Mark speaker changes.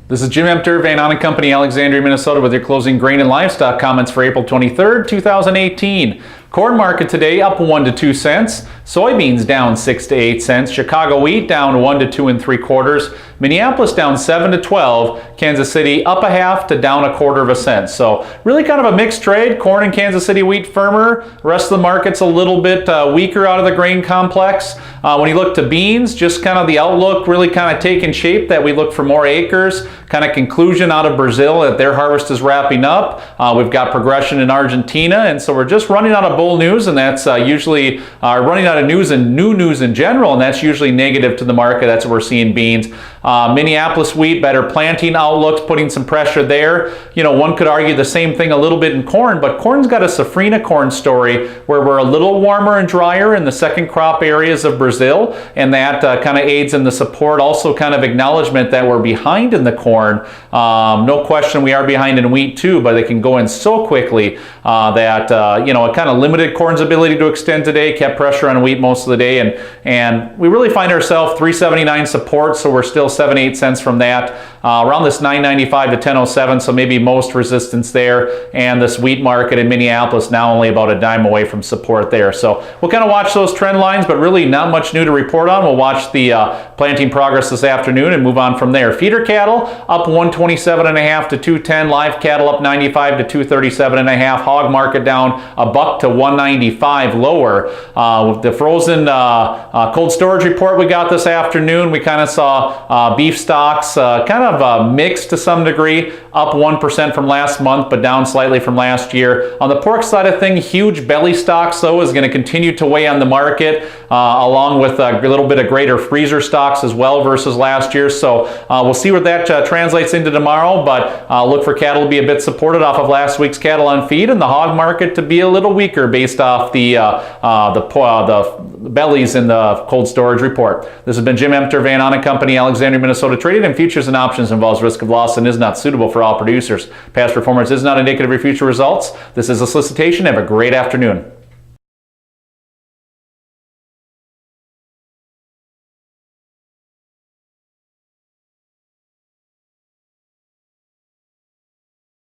Speaker 1: This is Jim Emter, Van Ahn Co, Alexandria, Minnesota, with your closing grain and livestock comments for April 23rd, 2018. Corn market today up 1 to 2 cents. Soybeans down 6 to 8 cents. Chicago wheat down 1 to 2 3/4. Minneapolis down 7 to 12. Kansas City up a half to down 1/4 cent. So really kind of a mixed trade. Corn and Kansas City wheat firmer. The rest of the market's a little bit weaker out of the grain complex. When you look to beans, just kind of the outlook really kind of taking shape that we look for more acres. Kind of conclusion out of Brazil that their harvest is wrapping up. We've got progression in Argentina, and so we're just running out of bull news, and that's usually running out of news and new news in general, and that's usually negative to the market. That's what we're seeing beans. Minneapolis wheat, better planting outlooks, putting some pressure there. You know, one could argue the same thing a little bit in corn, but corn's got a safrinha corn story where we're a little warmer and drier in the second crop areas of Brazil, and that kind of aids in the support. Also kind of acknowledgement that we're behind in the corn. No question we are behind in wheat too, but it can go in so quickly that, you know, it kind of limited corn's ability to extend today, kept pressure on wheat most of the day, and we really find ourselves 379 support, so we're still 7-8 cents from that. Around this 995 to 1007, so maybe most resistance there, and this wheat market in Minneapolis now only about a dime away from support there. So we'll kind of watch those trend lines, but really not much new to report on. We'll watch the planting progress this afternoon and move on from there. Feeder cattle up 127.5 to 210, live cattle up 95 to 237.5, hog market down $1 to 195 lower. With the frozen cold storage report we got this afternoon, we kind of saw beef stocks kind of mixed to some degree, up 1% from last month, but down slightly from last year. On the pork side of things, huge belly stocks, though, is going to continue to weigh on the market, along with a little bit of greater freezer stocks as well versus last year. So we'll see what that translates into tomorrow, but look for cattle to be a bit supported off of last week's cattle on feed, and the hog market to be a little weaker based off the bellies in the cold storage report. This has been Jim Emter, Van Ahn Co, Alexandria, Minnesota. Trading in futures and options involves risk of loss and is not suitable for all producers. Past performance is not indicative of future results. This is a solicitation. Have a great afternoon.